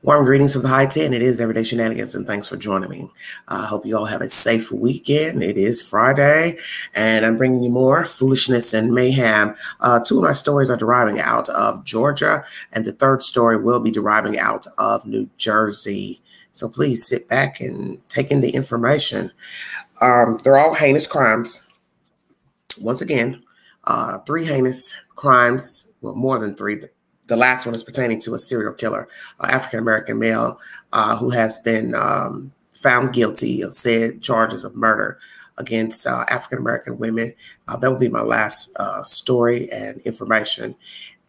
Warm greetings from the high 10. It is Everyday Shenanigans, and thanks for joining me. I hope you all have a safe weekend. It is Friday, and I'm bringing you more foolishness and mayhem. Two of my stories are deriving out of Georgia, and the third story will be deriving out of New Jersey. So please sit back and take in the information. They're all heinous crimes. Once again, three heinous crimes, well, more than three. The last one is pertaining to a serial killer, African-American male who has been found guilty of said charges of murder against African-American women. That will be my last story and information.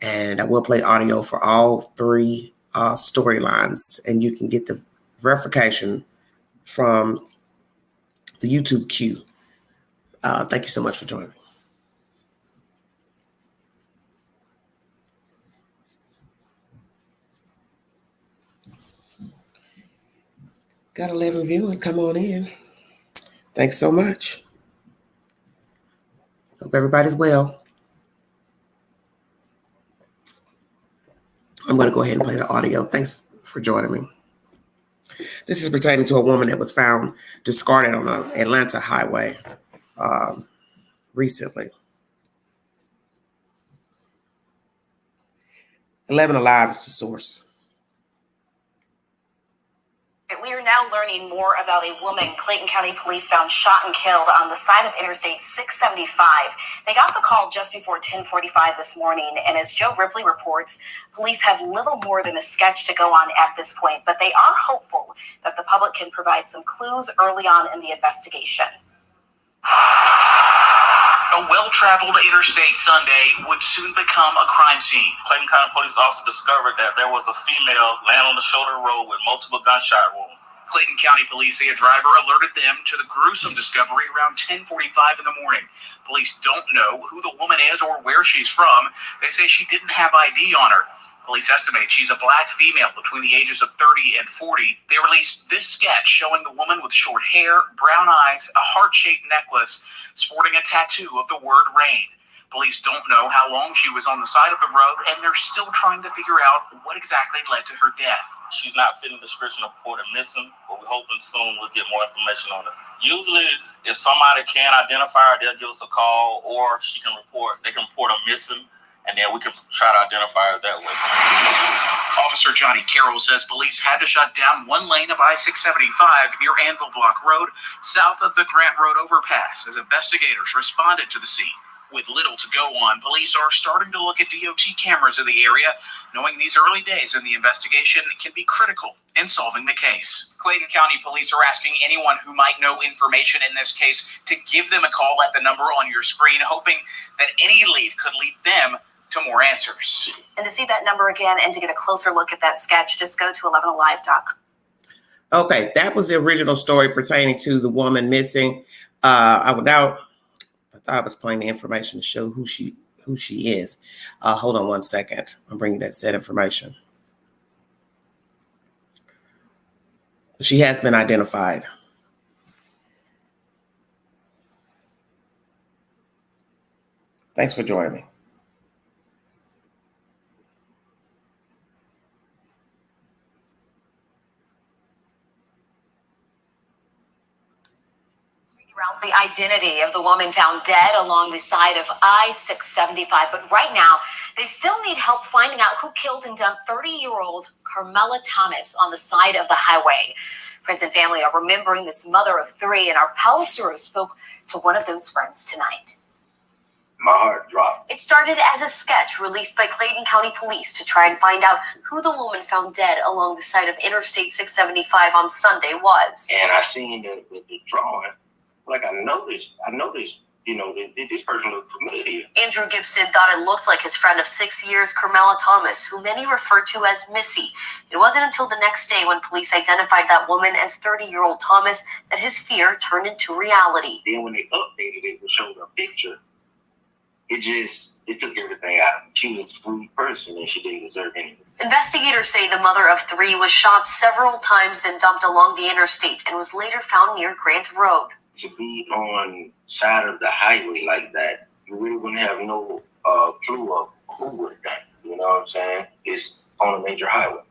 And I will play audio for all three storylines, and you can get the verification from the YouTube queue. Thank you so much for joining me. Got 11 viewing. Come on in. Thanks so much. Hope everybody's well. I'm going to go ahead and play the audio. Thanks for joining me. This is pertaining to a woman that was found discarded on an Atlanta highway recently. 11 Alive is the source. We are now learning more about a woman Clayton County Police found shot and killed on the side of Interstate 675. They got the call just before 10:45 this morning, and as Joe Ripley reports, police have little more than a sketch to go on at this point, but they are hopeful that the public can provide some clues early on in the investigation. A well-traveled interstate Sunday would soon become a crime scene. Clayton County Police Officer discovered that there was a female laying on the shoulder of the road with multiple gunshot wounds. Clayton County Police say a driver alerted them to the gruesome discovery around 10:45 in the morning. Police don't know who the woman is or where she's from. They say she didn't have ID on her. Police estimate she's a black female between the ages of 30 and 40. They released this sketch showing the woman with short hair, brown eyes, a heart-shaped necklace, sporting a tattoo of the word rain. Police don't know how long she was on the side of the road, and they're still trying to figure out what exactly led to her death. She's not fitting the description of reported missing, but we're hoping soon we'll get more information on her. Usually, if somebody can identify her, they'll give us a call, or they can report her missing, and then we can try to identify her that way. Officer Johnny Carroll says police had to shut down one lane of I-675 near Anvil Block Road, south of the Grant Road overpass, as investigators responded to the scene. With little to go on, police are starting to look at DOT cameras in the area, knowing these early days in the investigation can be critical in solving the case. Clayton County Police are asking anyone who might know information in this case to give them a call at the number on your screen, hoping that any lead could lead them to more answers. And to see that number again and to get a closer look at that sketch, just go to 11alive.com. Okay, that was the original story pertaining to the woman missing. I thought I was playing the information to show who she is. Hold on one second. I'm bringing that said information. She has been identified. Thanks for joining me. The identity of the woman found dead along the side of I-675. But right now, they still need help finding out who killed and dumped 30-year-old Cormella Thomas on the side of the highway. Friends and family are remembering this mother of three, and our pastor spoke to one of those friends tonight. My heart dropped. It started as a sketch released by Clayton County Police to try and find out who the woman found dead along the side of Interstate 675 on Sunday was. And I seen the drawing. Like, I know this, this person looked familiar. Andrew Gibson thought it looked like his friend of 6 years, Cormella Thomas, who many refer to as Missy. It wasn't until the next day when police identified that woman as 30-year-old Thomas that his fear turned into reality. Then when they updated it and showed a picture, it took everything out of her. She was a sweet person and she didn't deserve anything. Investigators say the mother of three was shot several times, then dumped along the interstate and was later found near Grant Road. To be on side of the highway like that, you really wouldn't have no clue of who would have done it. You know what I'm saying? It's on a major highway.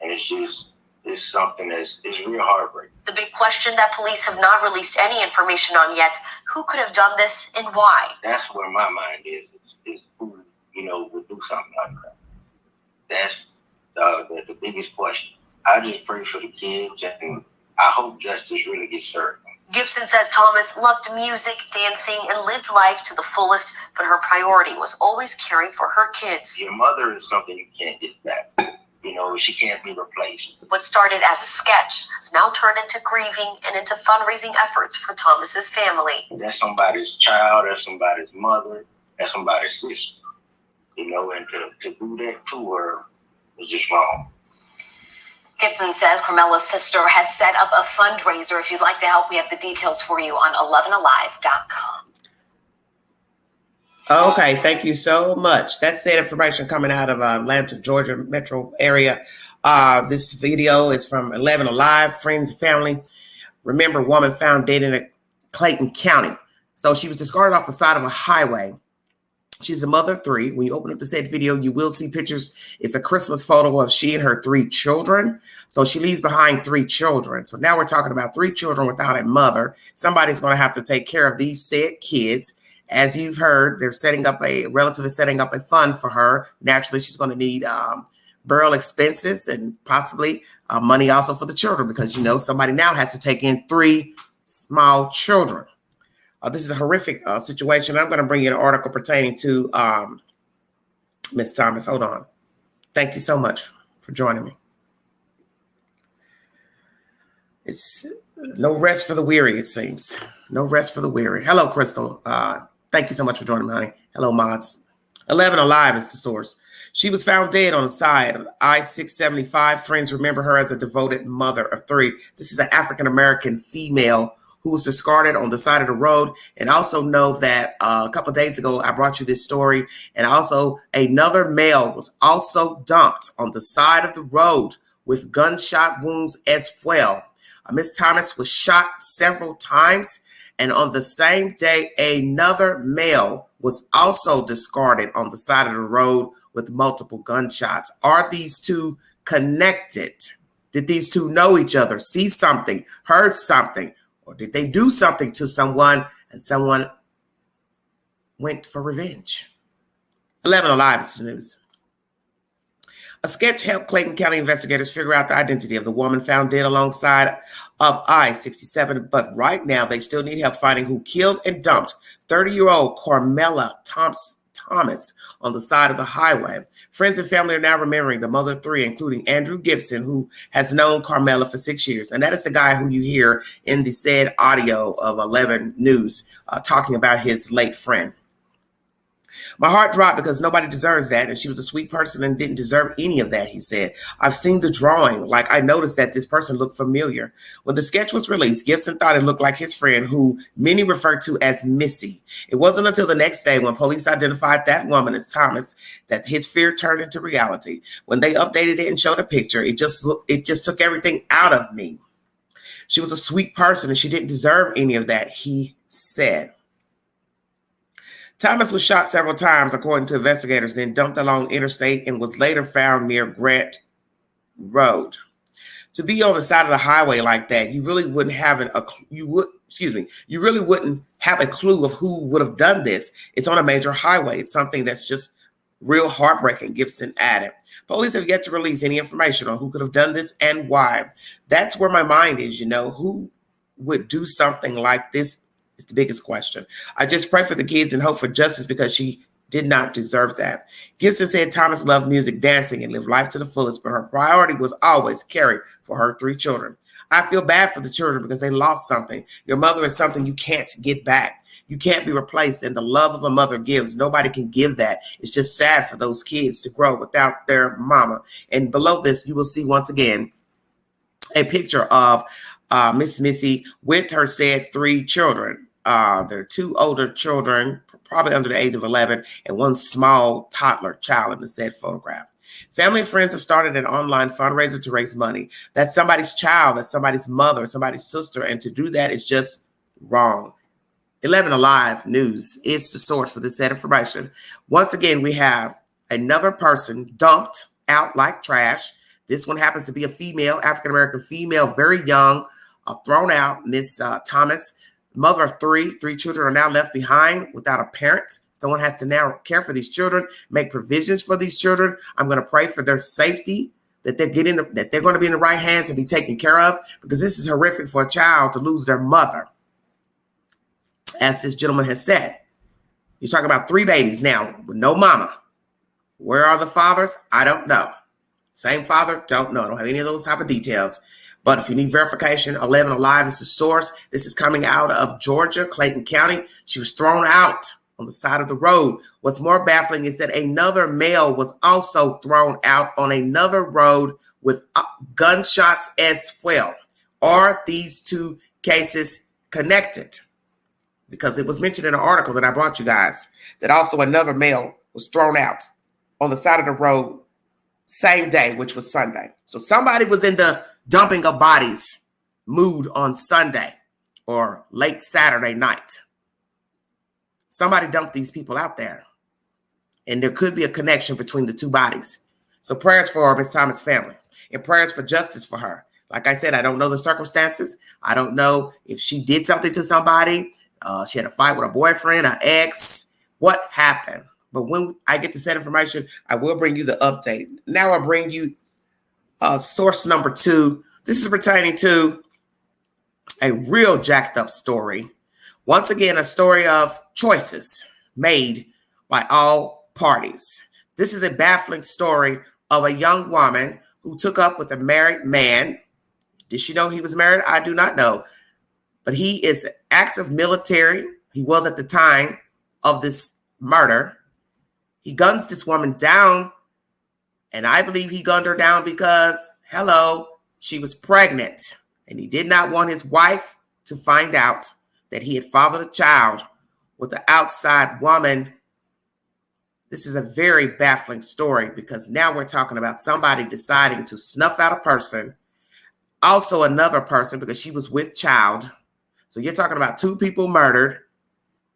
And it's something it's real heartbreaking. The big question that police have not released any information on yet: who could have done this and why? That's where my mind is who, would do something like that. That's the biggest question. I just pray for the kids, and I hope justice really gets served. Gibson says Thomas loved music, dancing, and lived life to the fullest, but her priority was always caring for her kids. Your mother is something you can't get back. She can't be replaced. What started as a sketch has now turned into grieving and into fundraising efforts for Thomas's family. That's somebody's child, that's somebody's mother, that's somebody's sister. And to do that to her was just wrong. Gibson says Cormella's sister has set up a fundraiser. If you'd like to help, we have the details for you on 11alive.com. Okay, thank you so much. That's the information coming out of Atlanta, Georgia metro area. This video is from 11 Alive, friends and family. Remember, woman found dead in Clayton County. So she was discarded off the side of a highway. She's a mother of 3. When you open up the said video, you will see pictures. It's a Christmas photo of she and her 3 children. So she leaves behind 3 children. So now we're talking about 3 children without a mother. Somebody's going to have to take care of these said kids. As you've heard, a relative is setting up a fund for her. Naturally, she's going to need burial expenses and possibly money also for the children because, somebody now has to take in 3 small children. This is a horrific situation. I'm going to bring you an article pertaining to Miss Thomas. Hold on. Thank you so much for joining me. It's no rest for the weary, it seems. No rest for the weary. Hello, Crystal. Thank you so much for joining me, honey. Hello, mods. 11 Alive is the source. She was found dead on the side of I-675. Friends remember her as a devoted mother of 3. This is an African-American female who was discarded on the side of the road. And also know that a couple of days ago, I brought you this story. And also another male was also dumped on the side of the road with gunshot wounds as well. Miss Thomas was shot several times. And on the same day, another male was also discarded on the side of the road with multiple gunshots. Are these 2 connected? Did these 2 know each other, see something, heard something? Or did they do something to someone and someone went for revenge? 11 Alive is the news. A sketch helped Clayton County investigators figure out the identity of the woman found dead alongside of I-67, but right now they still need help finding who killed and dumped 30-year-old Cormella Thomas on the side of the highway. Friends and family are now remembering the mother of 3, including Andrew Gibson, who has known Cormella for 6 years. And that is the guy who you hear in the said audio of 11 News talking about his late friend. My heart dropped because nobody deserves that. And she was a sweet person and didn't deserve any of that, he said. I've seen the drawing. Like, I noticed that this person looked familiar. When the sketch was released, Gibson thought it looked like his friend, who many refer to as Missy. It wasn't until the next day when police identified that woman as Thomas that his fear turned into reality. When they updated it and showed a picture, it just took everything out of me. She was a sweet person and she didn't deserve any of that, he said. Thomas was shot several times, according to investigators, then dumped along interstate and was later found near Grant Road. To be on the side of the highway like that, you really wouldn't have you really wouldn't have a clue of who would have done this. It's on a major highway. It's something that's just real heartbreaking, Gibson added. Police have yet to release any information on who could have done this and why. That's where my mind is, who would do something like this? It's the biggest question. I just pray for the kids and hope for justice because she did not deserve that. Gibson said Thomas loved music, dancing, and lived life to the fullest, but her priority was always caring for her 3 children. I feel bad for the children because they lost something. Your mother is something you can't get back. You can't be replaced, and the love of a mother gives. Nobody can give that. It's just sad for those kids to grow without their mama. And below this, you will see once again a picture of Miss Missy with her said 3 children. There are 2 older children, probably under the age of 11, and 1 small toddler child in the said photograph. Family and friends have started an online fundraiser to raise money. That's somebody's child, that's somebody's mother, somebody's sister, and to do that is just wrong. 11 Alive News is the source for this said information. Once again, we have another person dumped out like trash. This one happens to be a female, African-American female, very young, thrown out. Miss Thomas, mother of three children are now left behind without a parent. Someone has to now care for these children, make provisions for these children. I'm going to pray for their safety, that they're going to be in the right hands and be taken care of, because this is horrific for a child to lose their mother. As this gentleman has said, you're talking about 3 babies now with no mama. Where are the fathers? I don't know. Same father? Don't know. I don't have any of those type of details. But if you need verification, 11 Alive is the source. This is coming out of Georgia, Clayton County. She was thrown out on the side of the road. What's more baffling is that another male was also thrown out on another road with gunshots as well. Are these 2 cases connected? Because it was mentioned in an article that I brought you guys that also another male was thrown out on the side of the road same day, which was Sunday. So somebody was in the dumping of bodies mood on Sunday or late Saturday night. Somebody dumped these people out there, and there could be a connection between the 2 bodies. So prayers for Miss Thomas' family and prayers for justice for her. Like I said, I don't know the circumstances. I don't know if she did something to somebody. She had a fight with a boyfriend, an ex. What happened? But when I get the said information, I will bring you the update. Now I bring you source number 2. This is pertaining to a real jacked up story. Once again, a story of choices made by all parties. This is a baffling story of a young woman who took up with a married man. Did she know he was married? I do not know. But he is active military. He was at the time of this murder. He guns this woman down, and I believe he gunned her down because, hello, she was pregnant, and he did not want his wife to find out that he had fathered a child with an outside woman. This is a very baffling story, because now we're talking about somebody deciding to snuff out a person, also another person, because she was with child. So you're talking about 2 people murdered,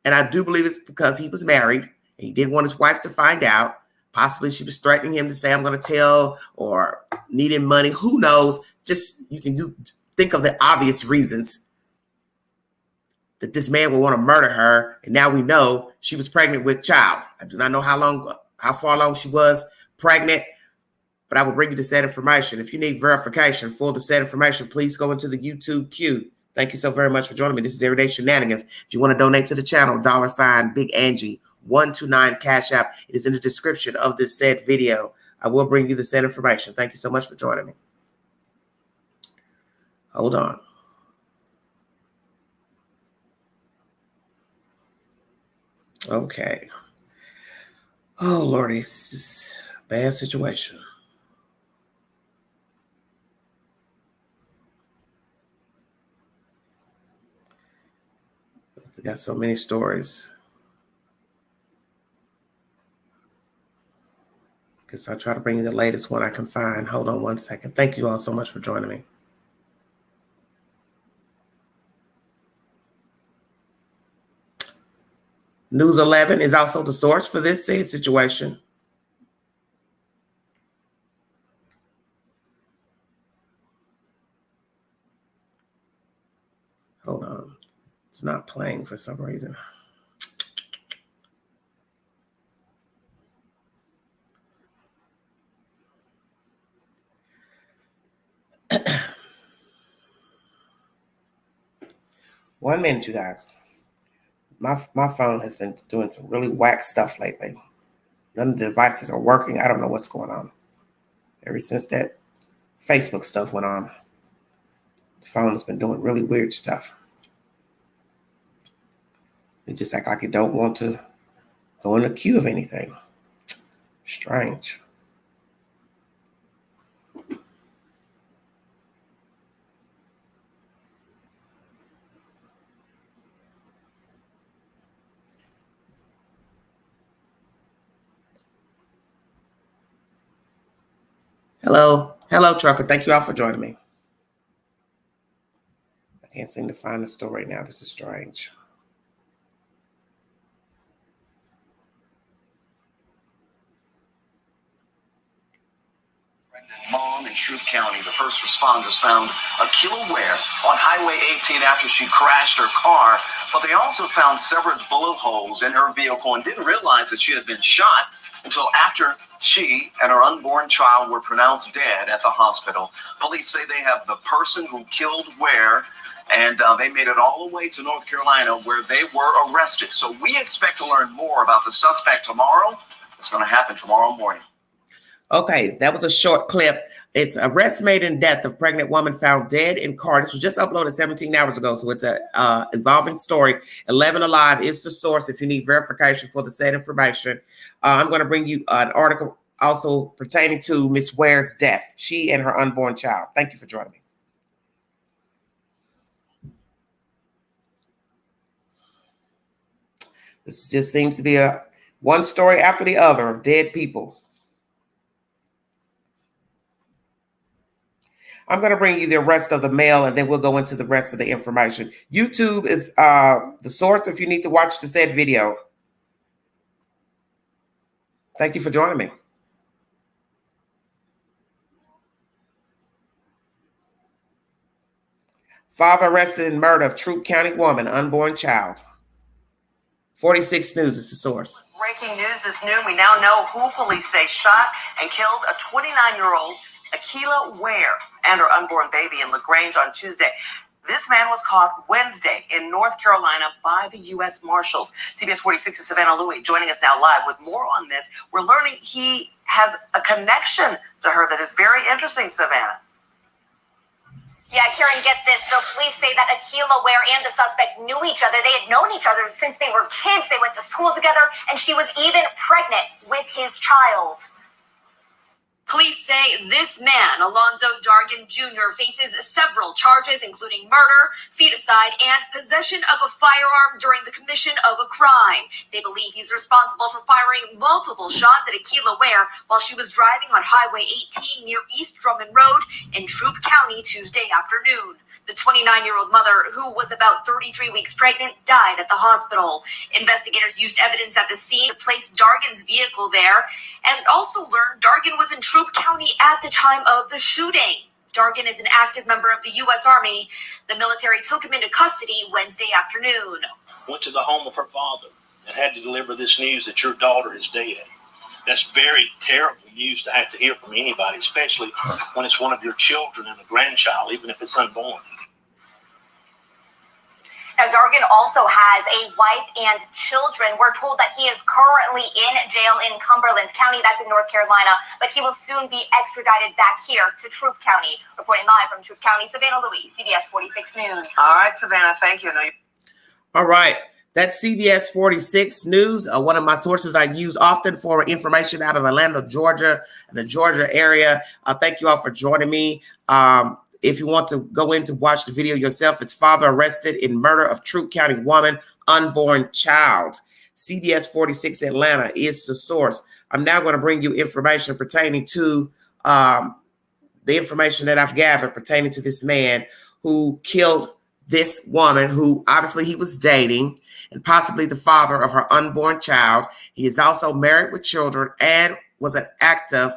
and I do believe it's because he was married. He didn't want his wife to find out. Possibly she was threatening him to say, I'm going to tell, or needing money. Who knows? Just you can think of the obvious reasons that this man would want to murder her. And now we know she was pregnant with child. I do not know how far along she was pregnant, but I will bring you the said information. If you need verification for the said information, please go into the YouTube queue. Thank you so very much for joining me. This is Everyday Shenanigans. If you want to donate to the channel, $ Big Angie 129 Cash App. It is in the description of this said video. I will bring you the said information. Thank you so much for joining me. Hold on. Okay. Oh, Lordy, this is a bad situation. We got so many stories. Guess I'll try to bring you the latest one I can find. Hold on one second. Thank you all so much for joining me. News 11 is also the source for this said situation. Hold on. It's not playing for some reason. One minute, you guys. My phone has been doing some really whack stuff lately. None of the devices are working. I don't know what's going on. Ever since that Facebook stuff went on, the phone has been doing really weird stuff. It just act like it don't want to go in the queue of anything. Strange. Hello, trucker. Thank you all for joining me. I can't seem to find the story right now. This is strange. Mom in Troup County, the first responders found Akeila Ware on Highway 18 after she crashed her car, but they also found several bullet holes in her vehicle and didn't realize that she had been shot until after she and her unborn child were pronounced dead at the hospital. Police say they have the person who killed Ware, and they made it all the way to North Carolina where they were arrested. So we expect to learn more about the suspect tomorrow. It's going to happen tomorrow morning. Okay, that was a short clip. It's arrest made in death of pregnant woman found dead in car. This was just uploaded 17 hours ago, so it's a involving story. 11 Alive is the source if you need verification for the said information. I'm going to bring you an article also pertaining to Miss Ware's death, she and her unborn child. Thank you for joining me. This just seems to be a one story after the other of dead people. I'm going to bring you the rest of the mail, and then we'll go into the rest of the information. YouTube is the source if you need to watch the said video. Thank you for joining me. Father arrested in murder of Troup County woman, unborn child. 46 News is the source. Breaking news this noon, we now know who police say shot and killed a 29-year-old Akeila Ware and her unborn baby in LaGrange on Tuesday. This man was caught Wednesday in North Carolina by the U.S. Marshals. CBS 46's Savannah Louie joining us now live with more on this. We're learning he has a connection to her that is very interesting, Savannah. Yeah, Karen, get this. So police say that Akeila Ware and the suspect knew each other. They had known each other since they were kids. They went to school together, and she was even pregnant with his child. Police say this man, Alonzo Dargan Jr., faces several charges, including murder, feticide, and possession of a firearm during the commission of a crime. They believe he's responsible for firing multiple shots at Akeila Ware while she was driving on Highway 18 near East Drummond Road in Troup County Tuesday afternoon. The 29-year-old mother, who was about 33 weeks pregnant, died at the hospital. Investigators used evidence at the scene to place Dargan's vehicle there, and also learned Dargan was in Troup County at the time of the shooting. Dargan is an active member of the U.S. Army. The military took him into custody Wednesday afternoon. Went to the home of her father and had to deliver this news that your daughter is dead. That's very terrible news to have to hear from anybody, especially when it's one of your children and a grandchild, even if it's unborn. Now, Dargan also has a wife and children. We're told that he is currently in jail in Cumberland County. That's in North Carolina, but he will soon be extradited back here to Troup County. Reporting live from Troup County, Savannah Louie, CBS 46 News. All right, Savannah, thank you. All right. That's CBS 46 News, one of my sources I use often for information out of Atlanta, Georgia, and the Georgia area. Thank you all for joining me. If you want to go in to watch the video yourself, it's father arrested in murder of Troup County woman, unborn child. CBS 46 Atlanta is the source. I'm now going to bring you information pertaining to the information that I've gathered pertaining to this man who killed this woman who obviously he was dating and possibly the father of her unborn child. He is also married with children and was an active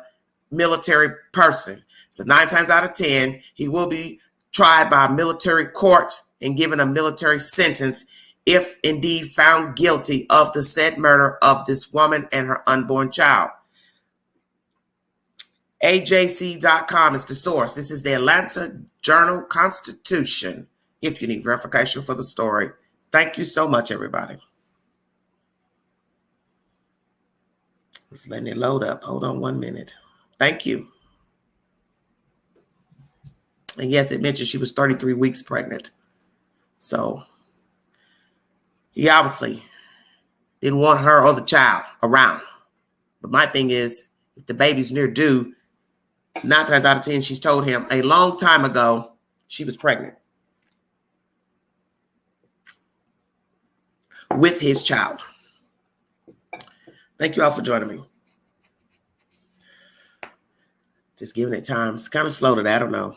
military person. So 9 times out of 10, he will be tried by a military court and given a military sentence if indeed found guilty of the said murder of this woman and her unborn child. AJC.com is the source. This is the Atlanta Journal-Constitution if you need verification for the story. Thank you so much, everybody. Just letting it load up. Hold on 1 minute. Thank you. And yes, it mentioned she was 33 weeks pregnant. So he obviously didn't want her or the child around. But my thing is, if the baby's near due, 9 times out of 10, she's told him a long time ago she was pregnant with his child. Thank you all for joining me. Just giving it time. It's kind of slow today. I don't know.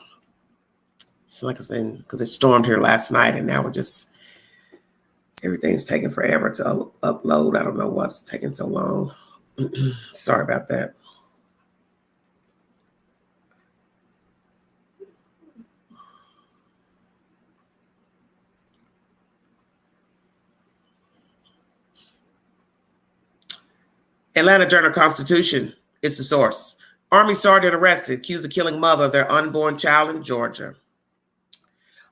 It's like it's been, because it stormed here last night and now we're just, everything's taking forever to upload. I don't know what's taking so long. Sorry about that. Atlanta Journal-Constitution is the source. Army sergeant arrested, accused of killing mother of their unborn child in Georgia.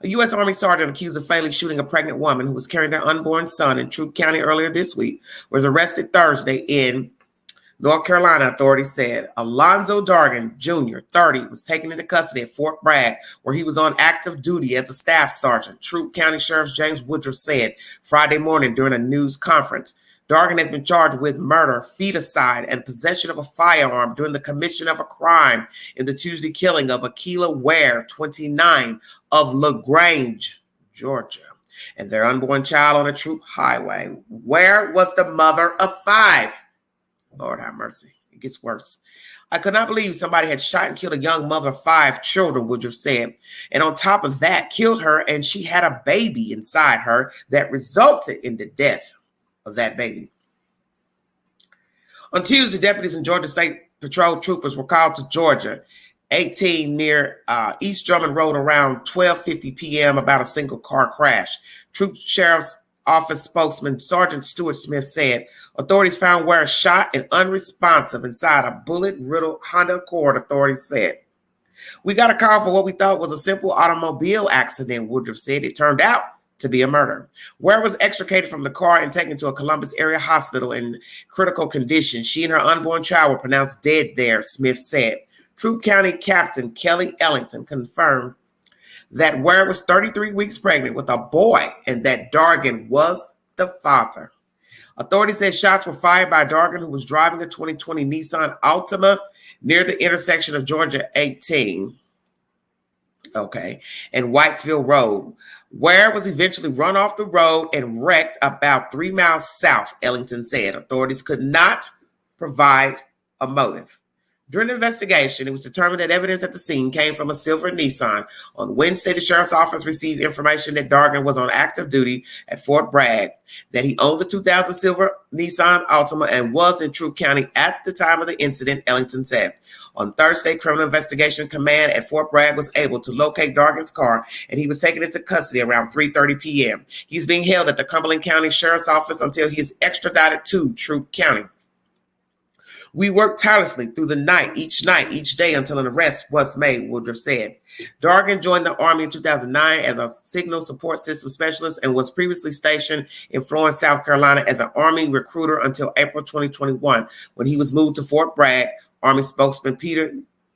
A U.S. Army sergeant accused of fatally shooting a pregnant woman who was carrying their unborn son in Troup County earlier this week was arrested Thursday in North Carolina, authorities said. Alonzo Dargan, Jr., 30, was taken into custody at Fort Bragg, where he was on active duty as a staff sergeant, Troup County Sheriff James Woodruff said Friday morning during a news conference. Dargan has been charged with murder, feticide, and possession of a firearm during the commission of a crime in the Tuesday killing of Akeila Ware, 29, of LaGrange, Georgia, and their unborn child on a Troup highway. Ware was the mother of 5. Lord have mercy. It gets worse. I could not believe somebody had shot and killed a young mother of 5 children, Woodruff said. And on top of that, killed her, and she had a baby inside her that resulted in the death of that baby. On Tuesday, deputies and Georgia State Patrol troopers were called to Georgia 18 near East Drummond Road around 12:50 p.m. about a single car crash. Troup Sheriff's Office spokesman Sergeant Stuart Smith said authorities found Ware shot and unresponsive inside a bullet-riddled Honda Accord, authorities said. We got a call for what we thought was a simple automobile accident, Woodruff said. It turned out to be a murder. Ware was extricated from the car and taken to a Columbus area hospital in critical condition. She and her unborn child were pronounced dead there, Smith said. Troup County Captain Kelly Ellington confirmed that Ware was 33 weeks pregnant with a boy and that Dargan was the father. Authorities said shots were fired by Dargan, who was driving a 2020 Nissan Altima near the intersection of Georgia 18, and Whitesville Road. Ware was eventually run off the road and wrecked about 3 miles south, Ellington said. Authorities could not provide a motive. During the investigation, it was determined that evidence at the scene came from a silver Nissan. On Wednesday, the sheriff's office received information that Dargan was on active duty at Fort Bragg, that he owned a 2000 silver Nissan Altima and was in Troup County at the time of the incident, Ellington said. On Thursday, Criminal Investigation Command at Fort Bragg was able to locate Dargan's car, and he was taken into custody around 3:30 p.m. He's being held at the Cumberland County Sheriff's Office until he is extradited to Troup County. We worked tirelessly through the night, each day until an arrest was made, Woodruff said. Dargan joined the Army in 2009 as a signal support system specialist and was previously stationed in Florence, South Carolina as an Army recruiter until April 2021, when he was moved to Fort Bragg. Army spokesman Peter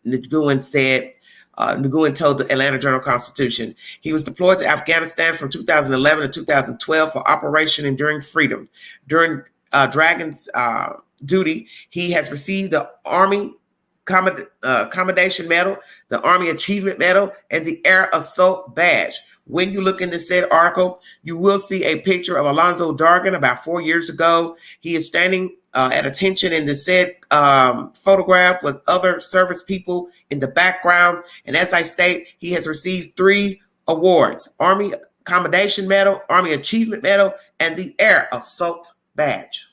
Nguyen said, Nguyen told the Atlanta Journal-Constitution, he was deployed to Afghanistan from 2011 to 2012 for Operation Enduring Freedom. During Dragon's duty, he has received the Army Commendation Medal, the Army Achievement Medal, and the Air Assault Badge. When you look in the said article, you will see a picture of Alonzo Dargan about 4 years ago. He is standing at attention in the said photograph with other service people in the background. And as I state, he has received 3 awards: Army Commendation Medal, Army Achievement Medal, and the Air Assault Badge.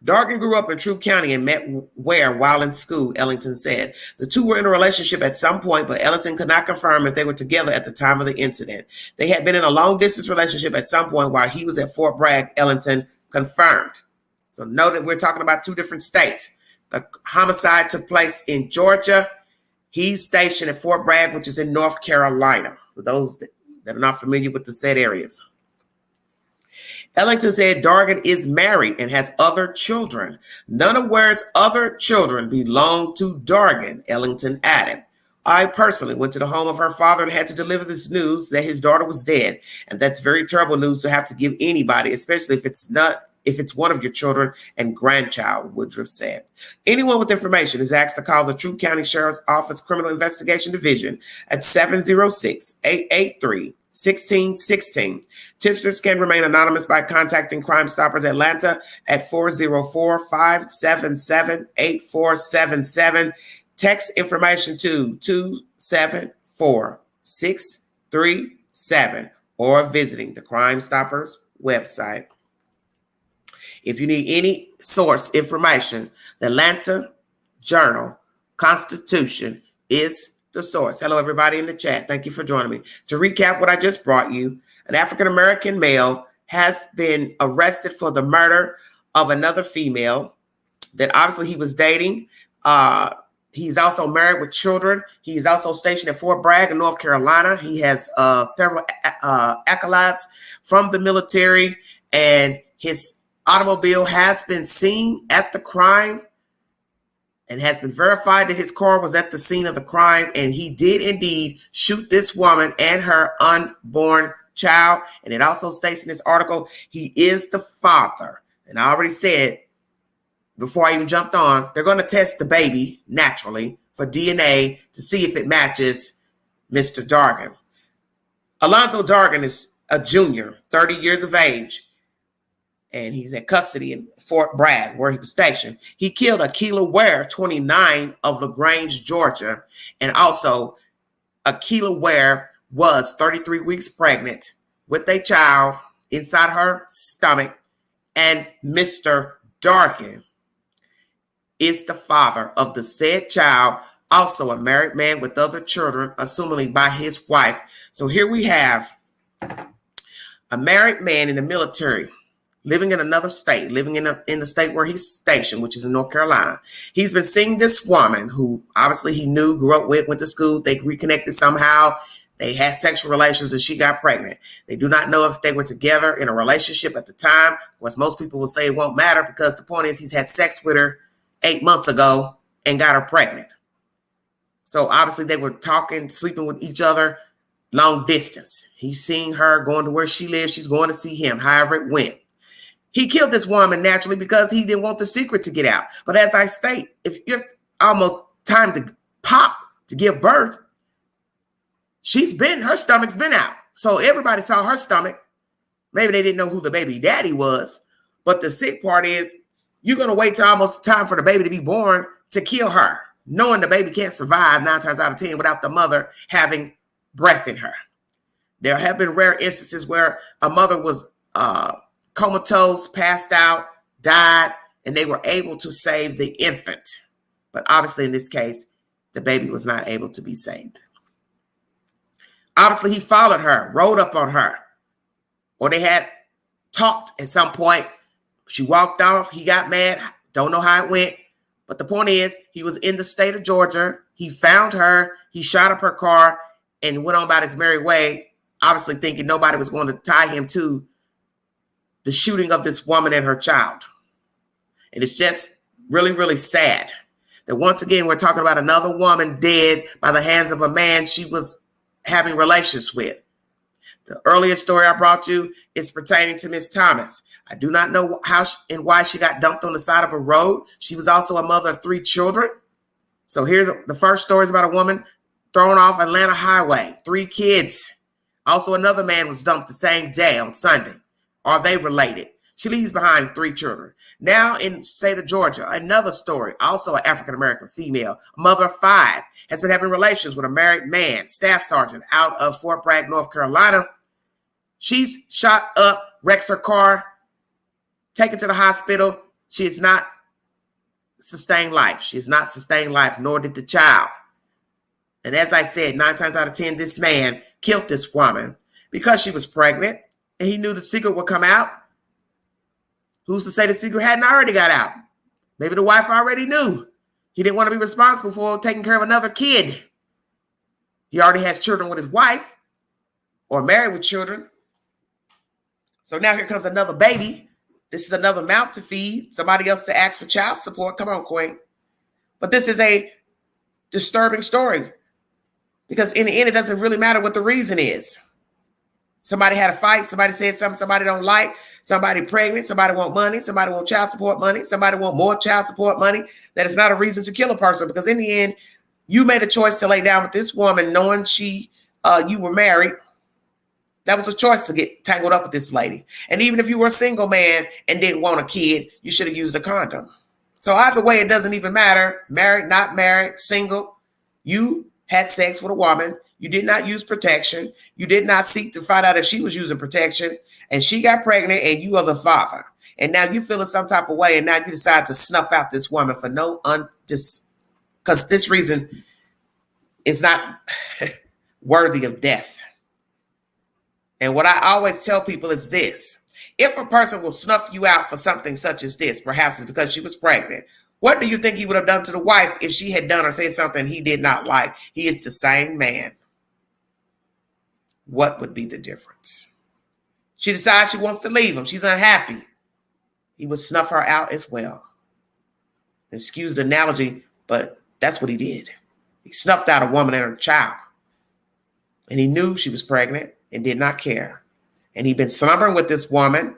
Dargan grew up in Troup County and met Ware while in school, Ellington said. The two were in a relationship at some point, but Ellington could not confirm if they were together at the time of the incident. They had been in a long-distance relationship at some point while he was at Fort Bragg, Ellington confirmed. So note that we're talking about 2 different states. The homicide took place in Georgia. He's stationed at Fort Bragg, which is in North Carolina, for those that are not familiar with the said areas. Ellington said Dargan is married and has other children. None of Ware's other children belong to Dargan, Ellington added. I personally went to the home of her father and had to deliver this news that his daughter was dead. And that's very terrible news to have to give anybody, especially if it's one of your children and grandchild, Woodruff said. Anyone with information is asked to call the Troup County Sheriff's Office Criminal Investigation Division at 706-883-1616. Tipsters can remain anonymous by contacting Crime Stoppers Atlanta at 404-577-8477. Text information to 274-637 or visiting the Crime Stoppers website. If you need any source information, the Atlanta Journal-Constitution is the source. Hello, everybody in the chat. Thank you for joining me. To recap what I just brought you, an African-American male has been arrested for the murder of another female that obviously he was dating. He's also married with children. He's also stationed at Fort Bragg in North Carolina. He has several acolytes from the military, and his automobile has been seen at the crime and has been verified that his car was at the scene of the crime, and he did indeed shoot this woman and her unborn child. And it also states in this article, he is the father. And I already said, before I even jumped on, they're going to test the baby naturally for DNA to see if it matches Mr. Dargan. Alonzo Dargan is a junior, 30 years of age, and he's in custody in Fort Bragg, where he was stationed. He killed Akeila Ware, 29, of LaGrange, Georgia, and also Akeila Ware was 33 weeks pregnant with a child inside her stomach, and Mr. Dargan is the father of the said child, also a married man with other children, assumingly by his wife. So here we have a married man in the military, living in another state, living in the state where he's stationed, which is in North Carolina. He's been seeing this woman who obviously he knew, grew up with, went to school. They reconnected somehow. They had sexual relations and she got pregnant. They do not know if they were together in a relationship at the time. Of course, most people will say it won't matter because the point is he's had sex with her 8 months ago and got her pregnant. So obviously they were talking, sleeping with each other long distance. He's seeing her, going to where she lives. She's going to see him, however it went. He killed this woman naturally because he didn't want the secret to get out. But as I state, if you're almost time to pop to give birth, her stomach's been out. So everybody saw her stomach. Maybe they didn't know who the baby daddy was. But the sick part is you're going to wait till almost time for the baby to be born to kill her, knowing the baby can't survive 9 times out of 10 without the mother having breath in her. There have been rare instances where a mother was comatose, passed out, died, and they were able to save the infant. But obviously in this case, the baby was not able to be saved. Obviously he followed her, rode up on her, or they had talked at some point. She walked off. He got mad. Don't know how it went. But the point is, he was in the state of Georgia. He found her. He shot up her car and went on about his merry way, obviously thinking nobody was going to tie him to the shooting of this woman and her child. And it's just really, really sad that once again, we're talking about another woman dead by the hands of a man she was having relations with. The earlier story I brought you is pertaining to Miss Thomas. I do not know how and why she got dumped on the side of a road. She was also a mother of 3 children. So here's the first story is about a woman thrown off Atlanta Highway, 3 kids. Also, another man was dumped the same day on Sunday. Are they related? She leaves behind 3 children. Now in the state of Georgia, another story, also an African-American female, a mother of 5, has been having relations with a married man, staff sergeant out of Fort Bragg, North Carolina. She's shot up, wrecks her car, taken to the hospital. She has not sustained life. She has not sustained life, nor did the child. And as I said, 9 times out of 10, this man killed this woman because she was pregnant and he knew the secret would come out. Who's to say the secret hadn't already got out? Maybe the wife already knew. He didn't want to be responsible for taking care of another kid. He already has children with his wife or married with children. So now here comes another baby. This is another mouth to feed, somebody else to ask for child support. Come on, Queen. But this is a disturbing story because in the end, it doesn't really matter what the reason is. Somebody had a fight. Somebody said something somebody don't like. Somebody pregnant. Somebody want money. Somebody want child support money. Somebody want more child support money. That is not a reason to kill a person because in the end, you made a choice to lay down with this woman knowing you were married. That was a choice to get tangled up with this lady. And even if you were a single man and didn't want a kid, you should have used a condom. So either way, it doesn't even matter. Married, not married, single. You had sex with a woman. You did not use protection. You did not seek to find out if she was using protection. And she got pregnant and you are the father. And now you feeling some type of way. And now you decide to snuff out this woman for because this reason is not worthy of death. And what I always tell people is this. If a person will snuff you out for something such as this, perhaps it's because she was pregnant, What do you think he would have done to the wife if she had done or said something he did not like? He is the same man. What would be the difference? She decides she wants to leave him. She's unhappy. He would snuff her out as well. Excuse the analogy, but that's what he did. He snuffed out a woman and her child. And he knew she was pregnant and did not care. And he'd been slumbering with this woman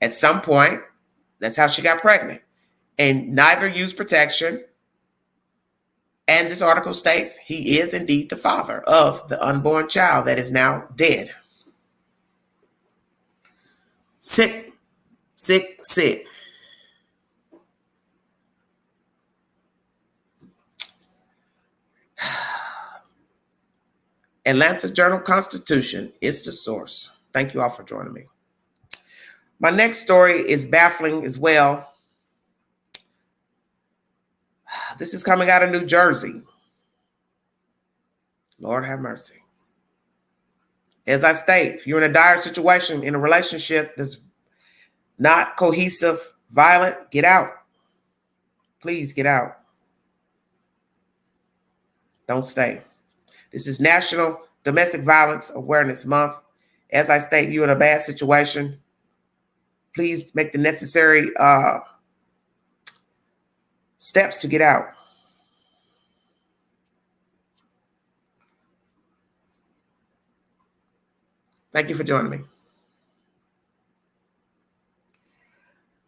at some point. That's how she got pregnant. And neither used protection. And this article states he is indeed the father of the unborn child that is now dead. Sick, sick, sick. Atlanta Journal-Constitution is the source. Thank you all for joining me. My next story is baffling as well. This is coming out of New Jersey. Lord have mercy. As I state, if you're in a dire situation in a relationship that's not cohesive, violent, get out. Please get out. Don't stay. This is National Domestic Violence Awareness Month. As I state, you're in a bad situation. Please make the necessary steps to get out. Thank you for joining me.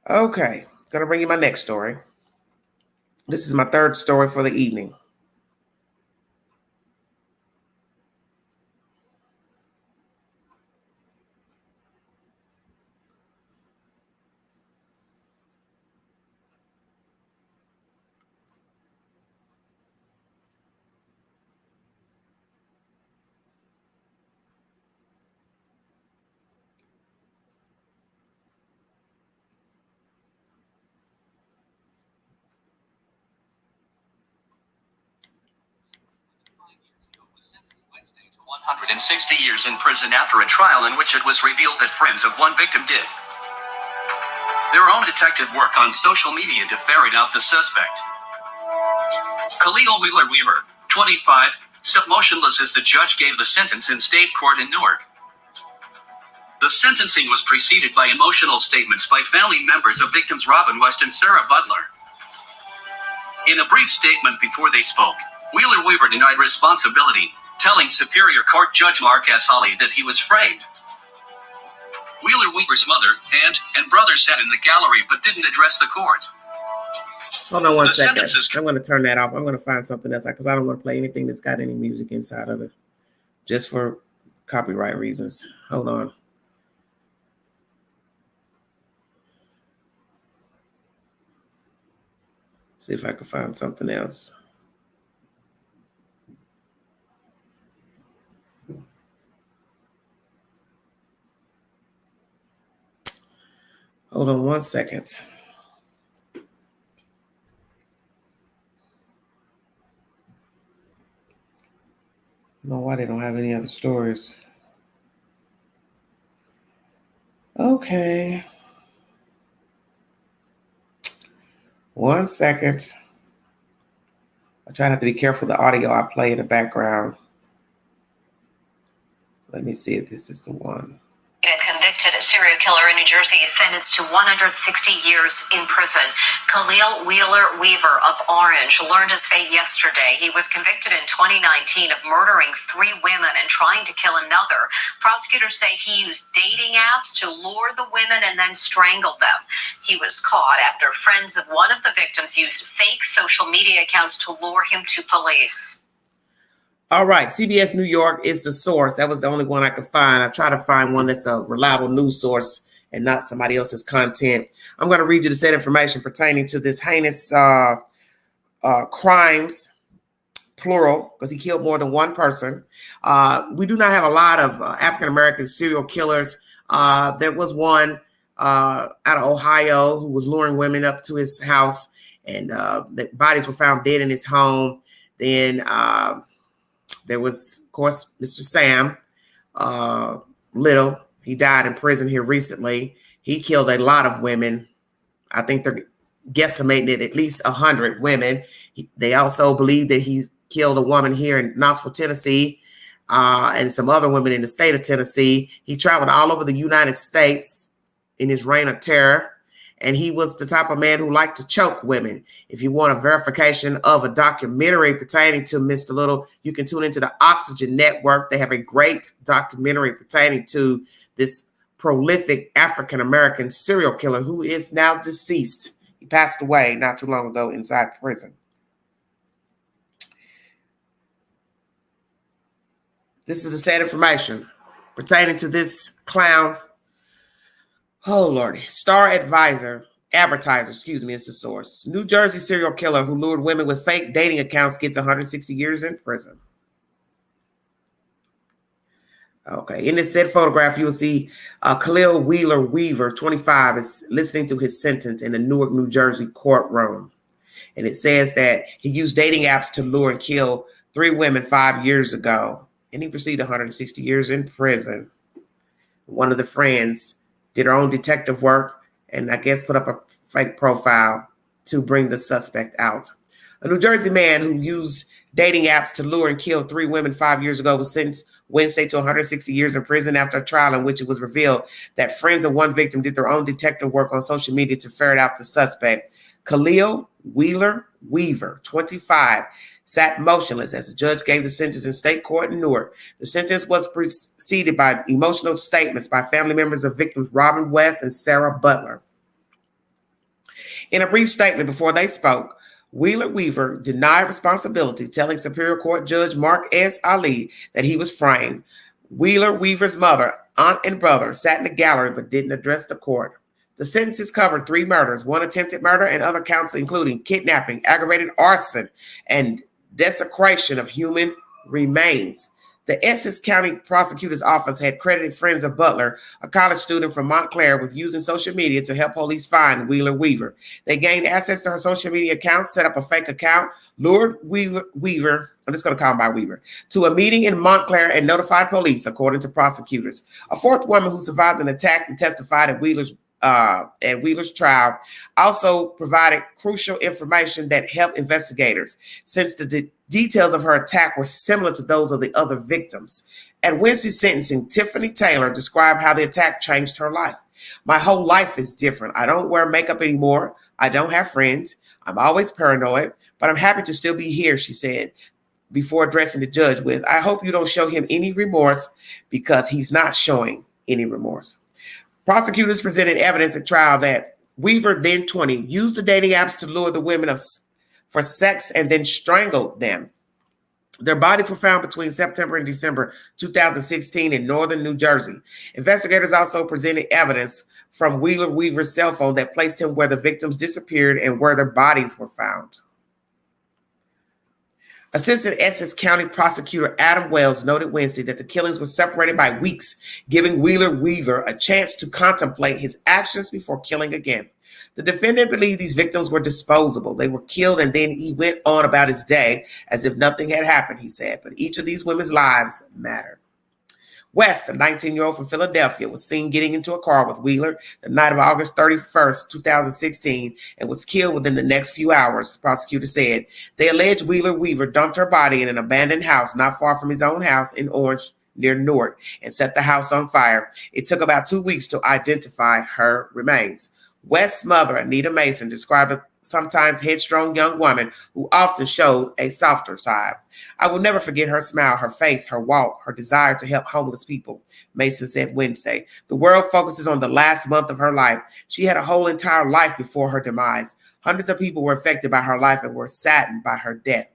Okay, going to bring you my next story. This is my third story for the evening. To 160 years in prison after a trial in which it was revealed that friends of one victim did their own detective work on social media to ferret out the suspect. Khalil Wheeler Weaver, 25, sat motionless as the judge gave the sentence in state court in Newark. The sentencing was preceded by emotional statements by family members of victims Robin West and Sarah Butler. In a brief statement before they spoke, Wheeler Weaver denied responsibility, telling Superior Court Judge Mark S. Hawley that he was framed. Wheeler Weaver's mother, aunt, and brother sat in the gallery but didn't address the court. Hold on one second. I'm going to turn that off. I'm going to find something else because I don't want to play anything that's got any music inside of it, just for copyright reasons. Hold on. See if I can find something else. Hold on one second. I don't know why they don't have any other stories. Okay. One second. I try not to be careful with the audio I play in the background. Let me see if this is the one. A convicted serial killer in New Jersey is sentenced to 160 years in prison. Khalil Wheeler Weaver of Orange learned his fate yesterday. He was convicted in 2019 of murdering 3 women and trying to kill another. Prosecutors say he used dating apps to lure the women and then strangled them. He was caught after friends of one of the victims used fake social media accounts to lure him to police. All right, CBS New York is the source. That was the only one I could find. I try to find one that's a reliable news source and not somebody else's content. I'm going to read you the said information pertaining to this heinous crimes, plural, because he killed more than one person. We do not have a lot of African-American serial killers. There was one out of Ohio who was luring women up to his house, and the bodies were found dead in his home. Then there was, of course, Mr. Sam Little. He died in prison here recently. He killed a lot of women. I think they're guesstimating at least 100 women. They also believe that he killed a woman here in Knoxville, Tennessee, and some other women in the state of Tennessee. He traveled all over the United States in his reign of terror, and he was the type of man who liked to choke women. If you want a verification of a documentary pertaining to Mr. Little, you can tune into the Oxygen Network. They have a great documentary pertaining to this prolific African-American serial killer who is now deceased. He passed away not too long ago inside prison. This is the sad information pertaining to this clown. Oh, Lordy. Star Advertiser, is the source. New Jersey serial killer who lured women with fake dating accounts gets 160 years in prison. Okay. In this said photograph, you will see Khalil Wheeler Weaver, 25, is listening to his sentence in the Newark, New Jersey courtroom. And it says that he used dating apps to lure and kill 3 women 5 years ago. And he received 160 years in prison. One of the friends did her own detective work and I guess put up a fake profile to bring the suspect out. A New Jersey man who used dating apps to lure and kill 3 women 5 years ago was sentenced Wednesday to 160 years in prison after a trial in which it was revealed that friends of one victim did their own detective work on social media to ferret out the suspect. Khalil Wheeler Weaver, 25, sat motionless as the judge gave the sentence in state court in Newark. The sentence was preceded by emotional statements by family members of victims Robin West and Sarah Butler. In a brief statement before they spoke, Wheeler Weaver denied responsibility, telling Superior Court Judge Mark S. Ali that he was framed. Wheeler Weaver's mother, aunt, and brother sat in the gallery but didn't address the court. The sentences covered 3 murders, 1 attempted murder, and other counts including kidnapping, aggravated arson, and desecration of human remains. The Essex County Prosecutor's Office had credited friends of Butler, a college student from Montclair, with using social media to help police find Wheeler Weaver. They gained access to her social media account, set up a fake account, lured Weaver, I'm just going to call him by Weaver, to a meeting in Montclair and notified police, according to prosecutors. A 4th woman who survived an attack and testified at Wheeler's trial also provided crucial information that helped investigators, since the details of her attack were similar to those of the other victims. At Wednesday's sentencing, Tiffany Taylor described how the attack changed her life. My whole life is different. I don't wear makeup anymore. I don't have friends. I'm always paranoid, but I'm happy to still be here, she said, before addressing the judge with, I hope you don't show him any remorse, because he's not showing any remorse. Prosecutors presented evidence at trial that Weaver, then 20, used the dating apps to lure the women for sex and then strangled them. Their bodies were found between September and December 2016 in northern New Jersey. Investigators also presented evidence from Wheeler Weaver's cell phone that placed him where the victims disappeared and where their bodies were found. Assistant Essex County Prosecutor Adam Wells noted Wednesday that the killings were separated by weeks, giving Wheeler Weaver a chance to contemplate his actions before killing again. The defendant believed these victims were disposable. They were killed and then he went on about his day as if nothing had happened, he said. But each of these women's lives mattered. West, a 19-year-old from Philadelphia, was seen getting into a car with Wheeler the night of August 31st, 2016, and was killed within the next few hours, the prosecutor said. They allege Wheeler Weaver dumped her body in an abandoned house not far from his own house in Orange, near Newark, and set the house on fire. It took about 2 weeks to identify her remains. West's mother, Anita Mason, described a sometimes headstrong young woman who often showed a softer side. I will never forget her smile, her face, her walk, her desire to help homeless people, Mason said Wednesday. The world focuses on the last month of her life. She had a whole entire life before her demise. Hundreds of people were affected by her life and were saddened by her death.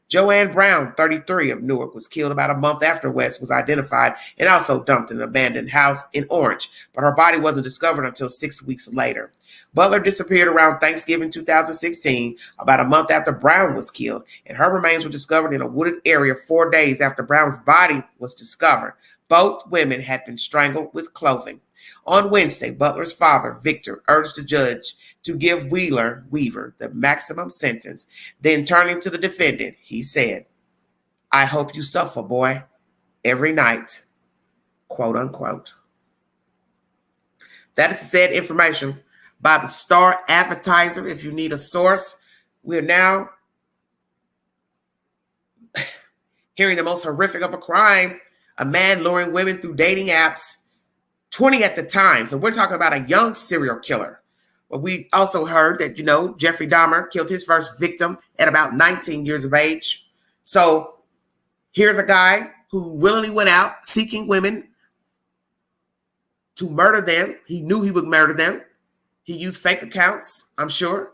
Joanne Brown, 33, of Newark, was killed about a month after West was identified and also dumped in an abandoned house in Orange, but her body wasn't discovered until 6 weeks later. Butler disappeared around Thanksgiving 2016, about a month after Brown was killed, and her remains were discovered in a wooded area 4 days after Brown's body was discovered. Both women had been strangled with clothing. On Wednesday, Butler's father, Victor, urged the judge to give Wheeler Weaver the maximum sentence. Then turning to the defendant, he said, I hope you suffer, boy, every night, quote unquote. That is said information by the Star Advertiser. If you need a source, we're now hearing the most horrific of a crime, a man luring women through dating apps, 20 at the time. So we're talking about a young serial killer. But we also heard that, Jeffrey Dahmer killed his first victim at about 19 years of age. So here's a guy who willingly went out seeking women to murder them. He knew he would murder them. He used fake accounts, I'm sure,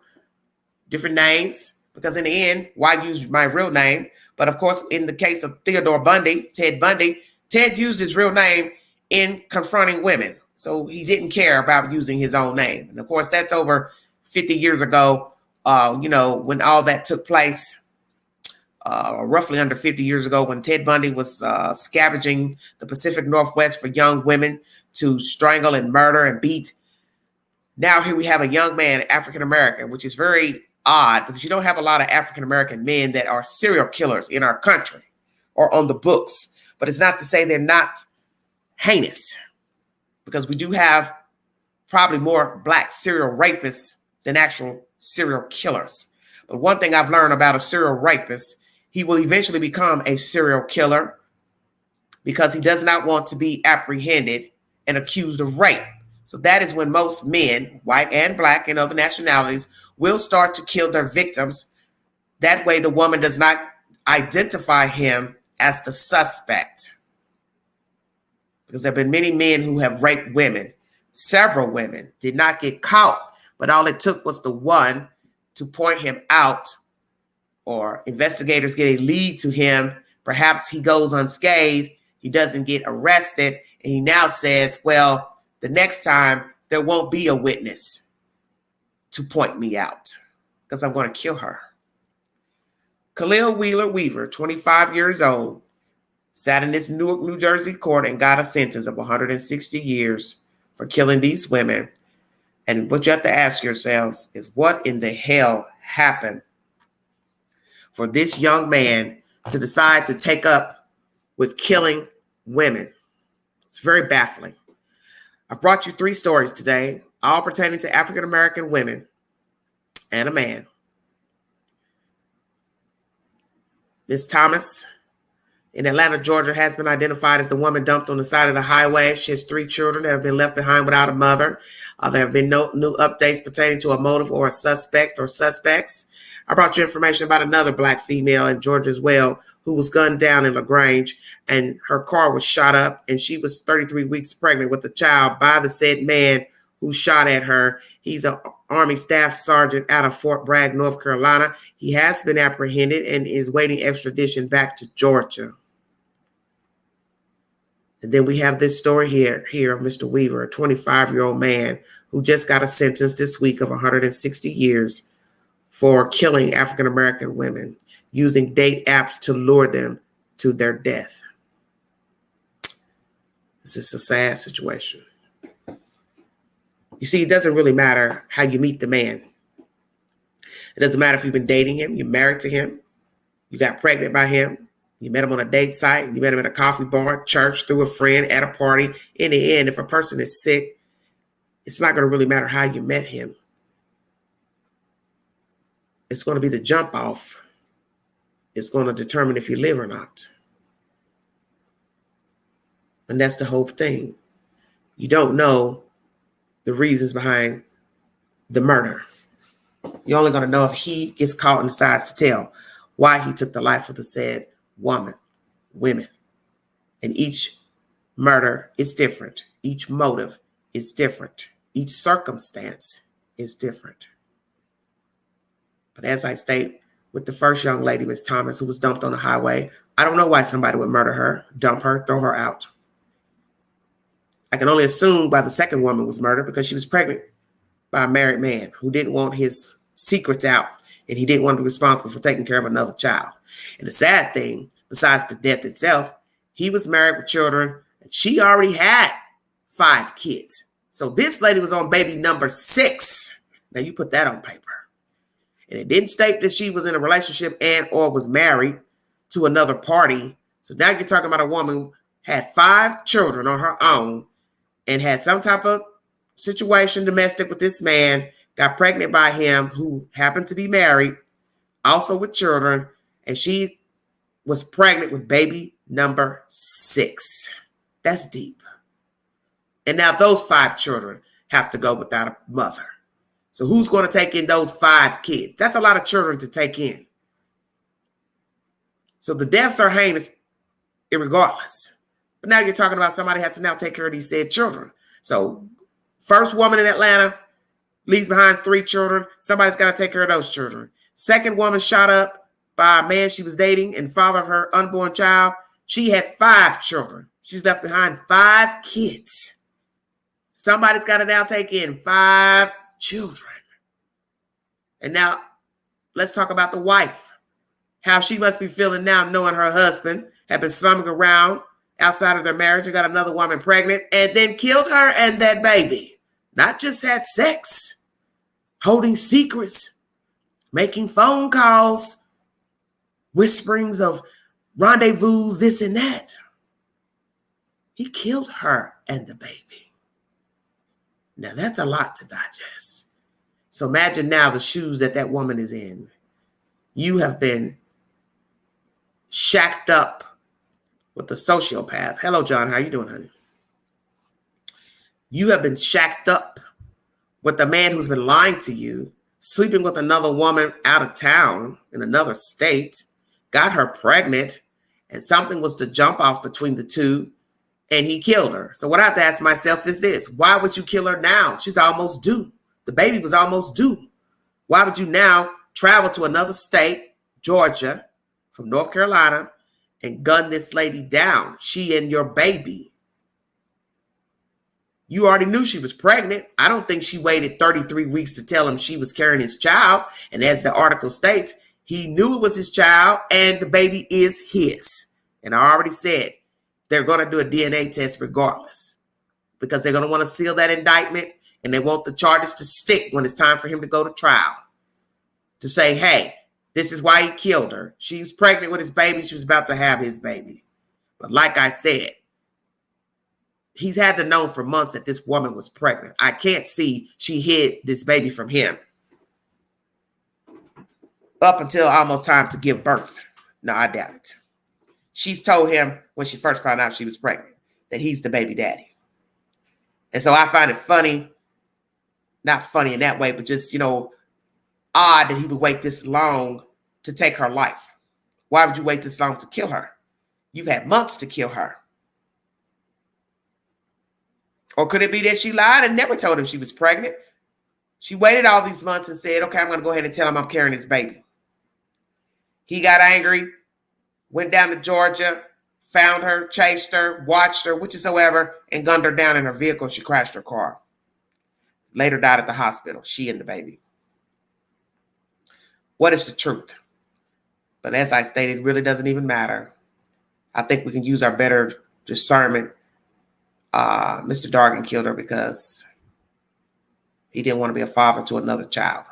different names, because in the end, why use my real name? But of course, in the case of Ted Bundy, Ted used his real name in confronting women. So he didn't care about using his own name. And of course, that's over 50 years ago, when all that took place, roughly under 50 years ago, when Ted Bundy was scavenging the Pacific Northwest for young women to strangle and murder and beat. Now here we have a young man, African-American, which is very odd because you don't have a lot of African-American men that are serial killers in our country or on the books. But it's not to say they're not heinous, because we do have probably more black serial rapists than actual serial killers. But one thing I've learned about a serial rapist, he will eventually become a serial killer because he does not want to be apprehended and accused of rape. So that is when most men, white and black and other nationalities, will start to kill their victims. That way the woman does not identify him as the suspect. Because there have been many men who have raped women. Several women did not get caught, but all it took was the one to point him out, or investigators get a lead to him. Perhaps he goes unscathed. He doesn't get arrested. And he now says, well, the next time there won't be a witness to point me out because I'm going to kill her. Khalil Wheeler Weaver, 25 years old, sat in this Newark, New Jersey court and got a sentence of 160 years for killing these women. And what you have to ask yourselves is, what in the hell happened for this young man to decide to take up with killing women? It's very baffling. I've brought you 3 stories today, all pertaining to African-American women and a man. Miss Thomas in Atlanta, Georgia, has been identified as the woman dumped on the side of the highway. She has 3 children that have been left behind without a mother. There have been no new updates pertaining to a motive or a suspect or suspects. I brought you information about another black female in Georgia as well, who was gunned down in LaGrange, and her car was shot up, and she was 33 weeks pregnant with a child by the said man who shot at her. He's an Army Staff Sergeant out of Fort Bragg, North Carolina. He has been apprehended and is waiting extradition back to Georgia. And then we have this story here of Mr. Weaver, a 25-year-old man who just got a sentence this week of 160 years for killing African-American women using date apps to lure them to their death. This is a sad situation. You see, it doesn't really matter how you meet the man. It doesn't matter if you've been dating him, you're married to him, you got pregnant by him, you met him on a date site, you met him at a coffee bar, church, through a friend, at a party. In the end, if a person is sick, it's not going to really matter how you met him. It's going to be the jump off. It's going to determine if you live or not. And that's the whole thing. You don't know the reasons behind the murder. You're only going to know if he gets caught and decides to tell why he took the life of the said women. And each murder is different. Each motive is different. Each circumstance is different. But as I state with the first young lady, Miss Thomas, who was dumped on the highway, I don't know why somebody would murder her, dump her, throw her out. I can only assume why the second woman was murdered, because she was pregnant by a married man who didn't want his secrets out, and he didn't want to be responsible for taking care of another child. And the sad thing, besides the death itself, he was married with children, and she already had 5 kids. So this lady was on baby number 6. Now you put that on paper. And it didn't state that she was in a relationship and or was married to another party. So now you're talking about a woman who had 5 children on her own and had some type of situation, domestic, with this man, got pregnant by him, who happened to be married, also with children, and she was pregnant with baby number 6. That's deep. And now those 5 children have to go without a mother. So who's going to take in those 5 kids? That's a lot of children to take in. So the deaths are heinous irregardless. But now you're talking about somebody has to now take care of these said children. So first woman in Atlanta leaves behind 3 children. Somebody's got to take care of those children. Second woman shot up by a man she was dating and father of her unborn child. She had 5 children. She's left behind 5 kids. Somebody's got to now take in 5 children. And now let's talk about the wife. How she must be feeling now knowing her husband had been slumming around outside of their marriage and got another woman pregnant and then killed her and that baby. Not just had sex, holding secrets, making phone calls, whisperings of rendezvous, this and that. He killed her and the baby. Now that's a lot to digest. So imagine now the shoes that woman is in. You have been shacked up with a sociopath. Hello, John. How you doing, honey? You have been shacked up with a man who's been lying to you, sleeping with another woman out of town in another state, got her pregnant, and something was to jump off between the two, and he killed her. So what I have to ask myself is this: why would you kill her now? She's almost due. The baby was almost due. Why would you now travel to another state, Georgia, from North Carolina, and gun this lady down, she and your baby? You already knew she was pregnant. I don't think she waited 33 weeks to tell him she was carrying his child. And as the article states, he knew it was his child and the baby is his. And I already said they're going to do a DNA test regardless, because they're going to want to seal that indictment and they want the charges to stick when it's time for him to go to trial. To say, hey, this is why he killed her. She was pregnant with his baby. She was about to have his baby. But like I said, he's had to know for months that this woman was pregnant. I can't see she hid this baby from him up until almost time to give birth. No, I doubt it. She's told him when she first found out she was pregnant that he's the baby daddy. And so I find it funny, not funny in that way, but just, odd that he would wait this long to take her life. Why would you wait this long to kill her? You've had months to kill her. Or could it be that she lied and never told him she was pregnant? She waited all these months and said, okay, I'm going to go ahead and tell him I'm carrying his baby. He got angry, went down to Georgia, found her, chased her, watched her, whichsoever, and gunned her down in her vehicle. She crashed her car. Later died at the hospital, she and the baby. What is the truth? But as I stated, it really doesn't even matter. I think we can use our better discernment. Mr. Dargan killed her because he didn't want to be a father to another child.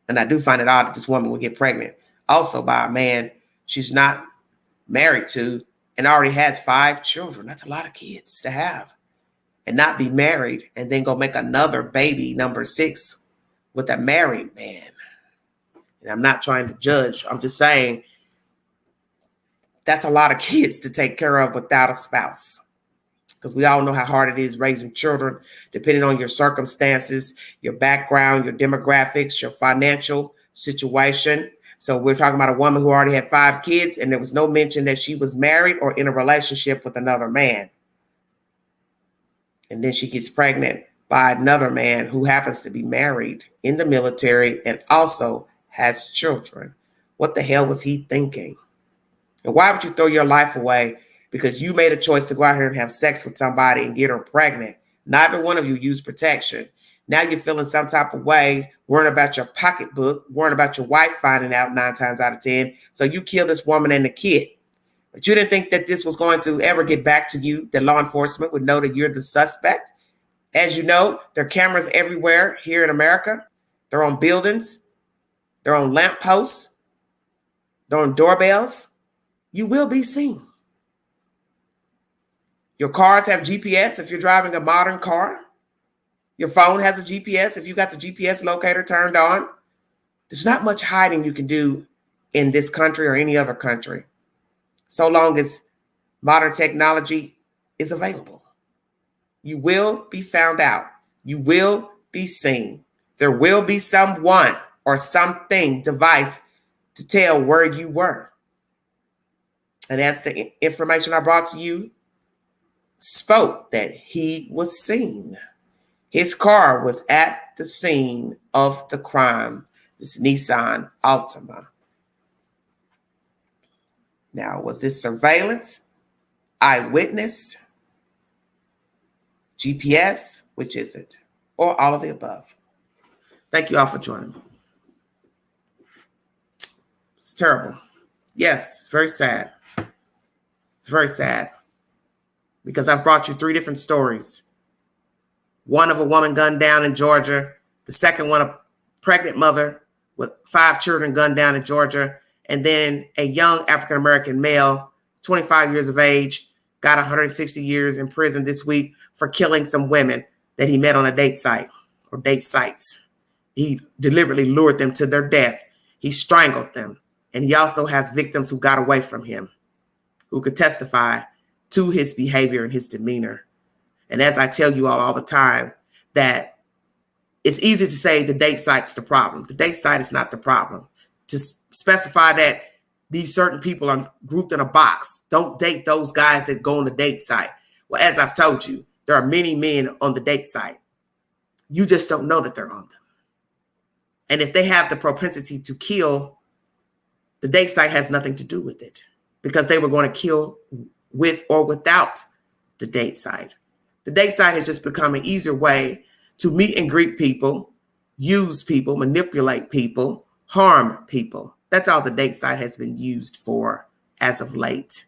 And I do find it odd that this woman would get pregnant also by a man she's not married to and already has 5 children. That's a lot of kids to have. And not be married and then go make another baby, number 6, with a married man. And I'm not trying to judge. I'm just saying that's a lot of kids to take care of without a spouse. Because we all know how hard it is raising children, depending on your circumstances, your background, your demographics, your financial situation. So we're talking about a woman who already had 5 kids, and there was no mention that she was married or in a relationship with another man. And then she gets pregnant by another man who happens to be married in the military and also has children. What the hell was he thinking? And why would you throw your life away because you made a choice to go out here and have sex with somebody and get her pregnant? Neither one of you used protection. Now you're feeling some type of way, worrying about your pocketbook, worrying about your wife finding out 9 times out of 10. So you kill this woman and the kid. But you didn't think that this was going to ever get back to you, that law enforcement would know that you're the suspect. As you know, there are cameras everywhere here in America. They're on buildings. They're on lampposts. They're on doorbells. You will be seen. Your cars have GPS if you're driving a modern car. Your phone has a GPS. If you got the GPS locator turned on, there's not much hiding you can do in this country or any other country, so long as modern technology is available. You will be found out. You will be seen. There will be someone or something device to tell where you were. And as the information I brought to you spoke, that he was seen. His car was at the scene of the crime, this Nissan Altima. Now, was this surveillance, eyewitness, GPS? Which is it? Or all of the above? Thank you all for joining me. It's terrible. Yes, it's very sad. It's very sad because I've brought you 3 different stories. One of a woman gunned down in Georgia. The second one, a pregnant mother with 5 children gunned down in Georgia. And then a young African-American male, 25 years of age, got 160 years in prison this week for killing some women that he met on a date site or date sites. He deliberately lured them to their death. He strangled them. And he also has victims who got away from him, who could testify to his behavior and his demeanor. And as I tell you all the time, that it's easy to say the date site's the problem. The date site is not the problem. To specify that these certain people are grouped in a box. Don't date those guys that go on the date site. Well, as I've told you, there are many men on the date site. You just don't know that they're on them. And if they have the propensity to kill, the date site has nothing to do with it because they were going to kill with or without the date site. The date site has just become an easier way to meet and greet people, use people, manipulate people, harm people. That's all the date site has been used for as of late.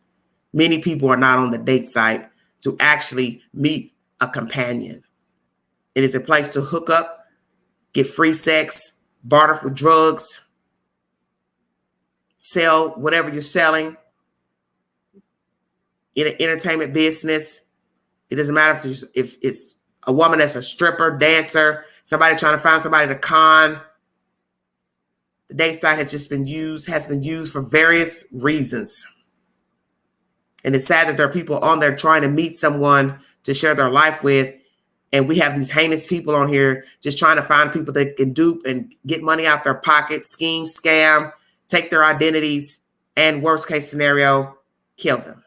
Many people are not on the date site to actually meet a companion. It is a place to hook up, get free sex, barter with drugs, sell whatever you're selling in an entertainment business. It doesn't matter if it's a woman that's a stripper, dancer, somebody trying to find somebody to con. The date site has been used for various reasons. And it's sad that there are people on there trying to meet someone to share their life with. And we have these heinous people on here just trying to find people that can dupe and get money out their pocket, scheme, scam, take their identities, and worst case scenario, kill them.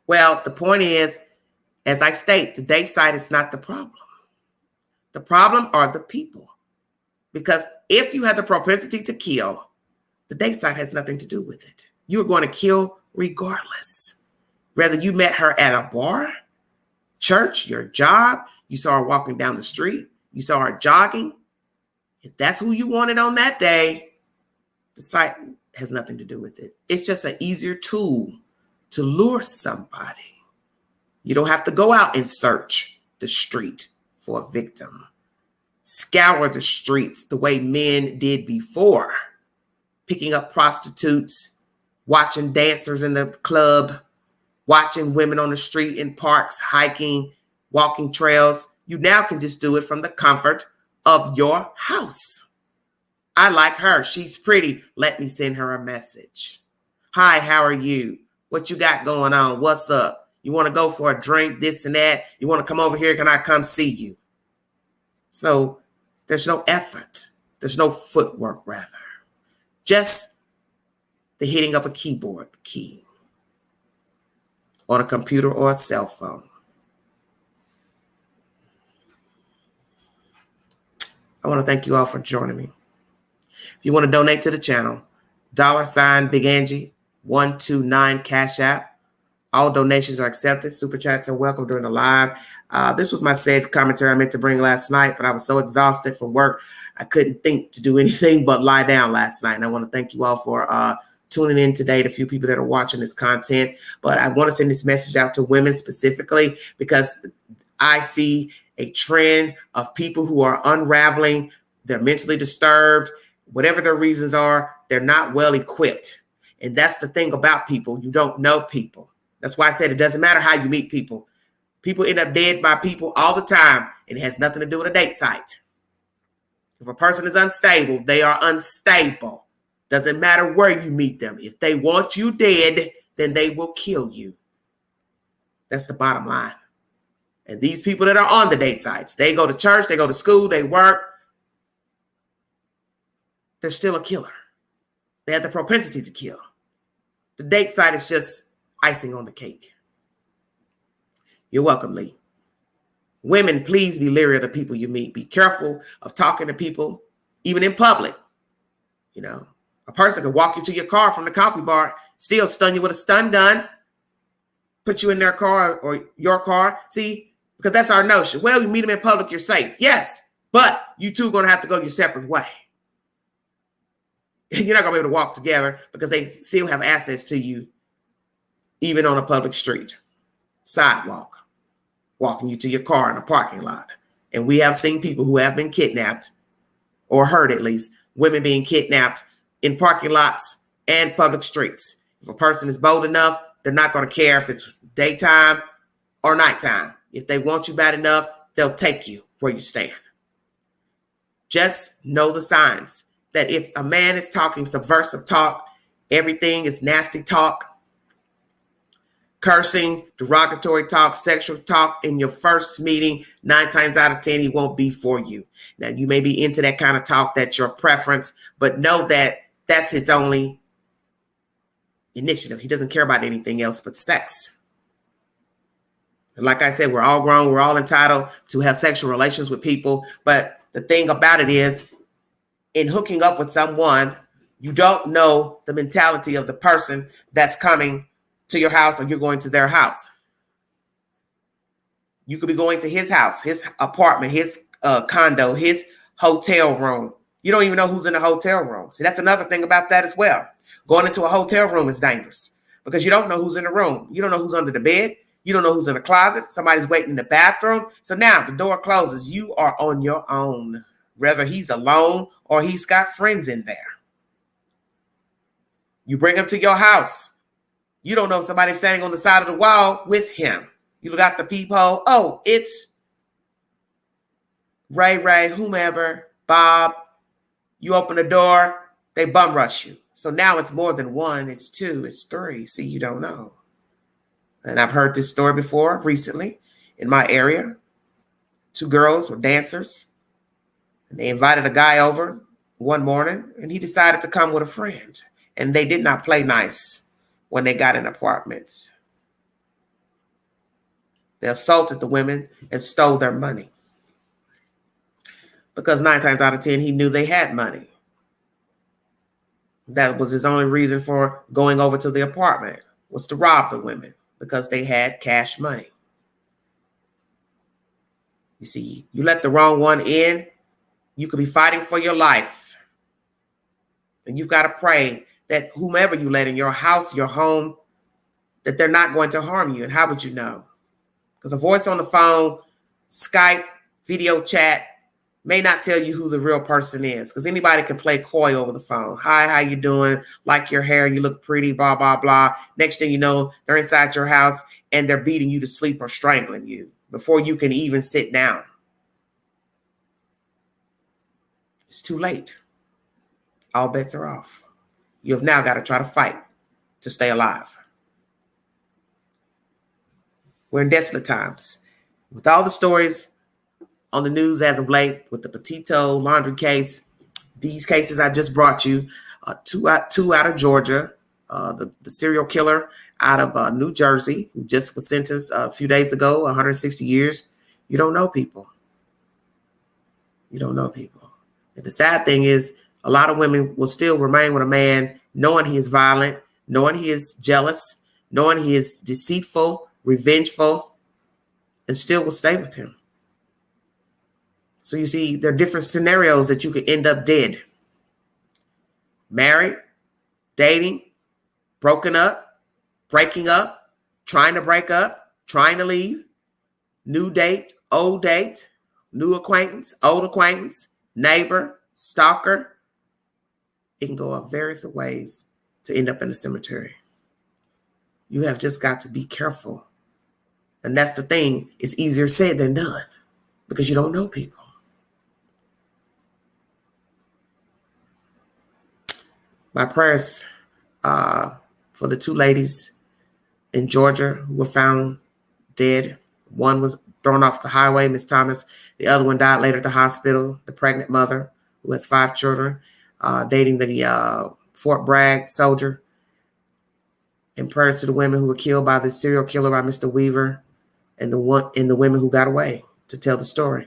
Well, the point is, as I state, the date site is not the problem. The problem are the people. Because if you have the propensity to kill, the date site has nothing to do with it. You're going to kill regardless. Whether you met her at a bar, church, your job, you saw her walking down the street, you saw her jogging. If that's who you wanted on that day, the site has nothing to do with it. It's just an easier tool to lure somebody. You don't have to go out and search the street for a victim. Scour the streets the way men did before, picking up prostitutes, watching dancers in the club, watching women on the street, in parks, hiking, walking trails. You now can just do it from the comfort of your house. I like her. She's pretty. Let me send her a message. Hi, how are you? What you got going on? What's up? You want to go for a drink, this and that? You want to come over here? Can I come see you? So there's no effort. There's no footwork, rather. Just the hitting up a keyboard key on a computer or a cell phone. I want to thank you all for joining me. If you want to donate to the channel, $ Big Angie 129 Cash App. All donations are accepted. Super chats are welcome during the live. This was my safe commentary I meant to bring last night, but I was so exhausted from work, I couldn't think to do anything but lie down last night. And I want to thank you all for tuning in today, the few people that are watching this content. But I want to send this message out to women specifically because I see a trend of people who are unraveling. They're mentally disturbed. Whatever their reasons are, they're not well equipped. And that's the thing about people. You don't know people. That's why I said it doesn't matter how you meet people. People end up dead by people all the time, and it has nothing to do with a date site. If a person is unstable, they are unstable. Doesn't matter where you meet them. If they want you dead, then they will kill you. That's the bottom line. And these people that are on the date sites, they go to church, they go to school, they work. They're still a killer. They have the propensity to kill. The date site is just icing on the cake. You're welcome, Lee. Women, please be leery of the people you meet. Be careful of talking to people, even in public. You know, a person could walk you to your car from the coffee bar, still stun you with a stun gun, put you in their car or your car. See, because that's our notion. Well, you meet them in public, you're safe. Yes, but you two are going to have to go your separate way. You're not going to be able to walk together because they still have access to you, even on a public street, sidewalk, walking you to your car in a parking lot. And we have seen people who have been kidnapped, or heard at least, women being kidnapped in parking lots and public streets. If a person is bold enough, they're not going to care if it's daytime or nighttime. If they want you bad enough, they'll take you where you stand. Just know the signs that if a man is talking subversive talk, everything is nasty talk, cursing, derogatory talk, sexual talk in your first meeting, 9 times out of 10, he won't be for you. Now, you may be into that kind of talk, that's your preference, but know that that's his only initiative. He doesn't care about anything else but sex. And like I said, we're all grown. We're all entitled to have sexual relations with people. But the thing about it is, in hooking up with someone, you don't know the mentality of the person that's coming to your house or you're going to their house. You could be going to his house, his apartment, his condo, his hotel room. You don't even know who's in the hotel room. See, that's another thing about that as well. Going into a hotel room is dangerous because you don't know who's in the room. You don't know who's under the bed. You don't know who's in the closet. Somebody's waiting in the bathroom. So now the door closes. You are on your own, whether he's alone or he's got friends in there. You bring him to your house. You don't know if somebody's standing on the side of the wall with him. You look out the peephole. Oh, it's Ray, whomever, Bob. You open the door, they bum rush you. So now it's more than one, it's 2, it's 3. See, you don't know. And I've heard this story before recently in my area. 2 girls were dancers. And they invited a guy over one morning, and he decided to come with a friend. And they did not play nice when they got in apartments. They assaulted the women and stole their money. Because 9 times out of 10, he knew they had money. That was his only reason for going over to the apartment, was to rob the women because they had cash money. You see, you let the wrong one in, you could be fighting for your life. And you've got to pray that whomever you let in your house, your home, that they're not going to harm you. And how would you know? Because a voice on the phone, Skype, video chat, may not tell you who the real person is, because anybody can play coy over the phone. Hi, how you doing? Like your hair, you look pretty, blah, blah, blah. Next thing you know, they're inside your house and they're beating you to sleep or strangling you before you can even sit down. It's too late. All bets are off. You have now got to try to fight to stay alive. We're in desolate times. With all the stories on the news as of late, with the Petito laundry case, these cases I just brought you, two out of Georgia, the serial killer out of New Jersey, who just was sentenced a few days ago, 160 years. You don't know people. You don't know people. And the sad thing is, a lot of women will still remain with a man knowing he is violent, knowing he is jealous, knowing he is deceitful, revengeful, and still will stay with him. So you see, there are different scenarios that you could end up dead. Married, dating, broken up, breaking up, trying to break up, trying to leave, new date, new acquaintance, old acquaintance, neighbor, stalker. It can go various ways to end up in the cemetery. You have just got to be careful. And that's the thing. It's easier said than done because you don't know people. My prayers for the two ladies in Georgia who were found dead. One was thrown off the highway, Miss Thomas. The other one died later at the hospital. The pregnant mother who has 5 children, dating the Fort Bragg soldier. And prayers to the women who were killed by the serial killer by Mr. Weaver, and the women who got away to tell the story.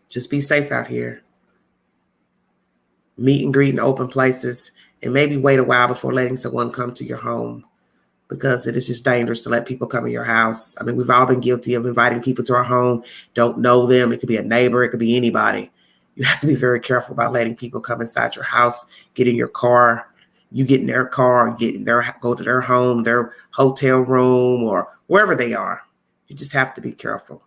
Just be safe out here. Meet and greet in open places, and maybe wait a while before letting someone come to your home, because it is just dangerous to let people come in your house. I mean, we've all been guilty of inviting people to our home, don't know them. It could be a neighbor. It could be anybody. You have to be very careful about letting people come inside your house, get in your car. You get in their car, go to their home, their hotel room, or wherever they are. You just have to be careful.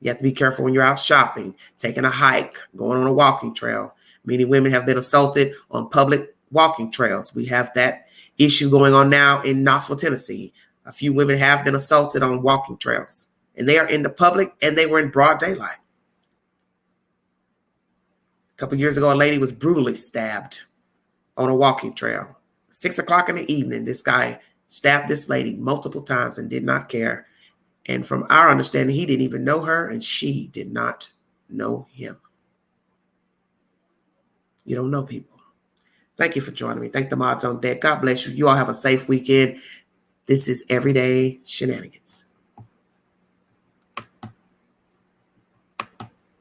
You have to be careful when you're out shopping, taking a hike, going on a walking trail. Many women have been assaulted on public walking trails. We have that issue going on now in Knoxville, Tennessee. A few women have been assaulted on walking trails, and they are in the public, and they were in broad daylight. A couple years ago, a lady was brutally stabbed on a walking trail. 6 o'clock in the evening, this guy stabbed this lady multiple times and did not care. And from our understanding, he didn't even know her, and she did not know him. You don't know people. Thank you for joining me. Thank the mods on deck. God bless you. You all have a safe weekend. This is Everyday Shenanigans.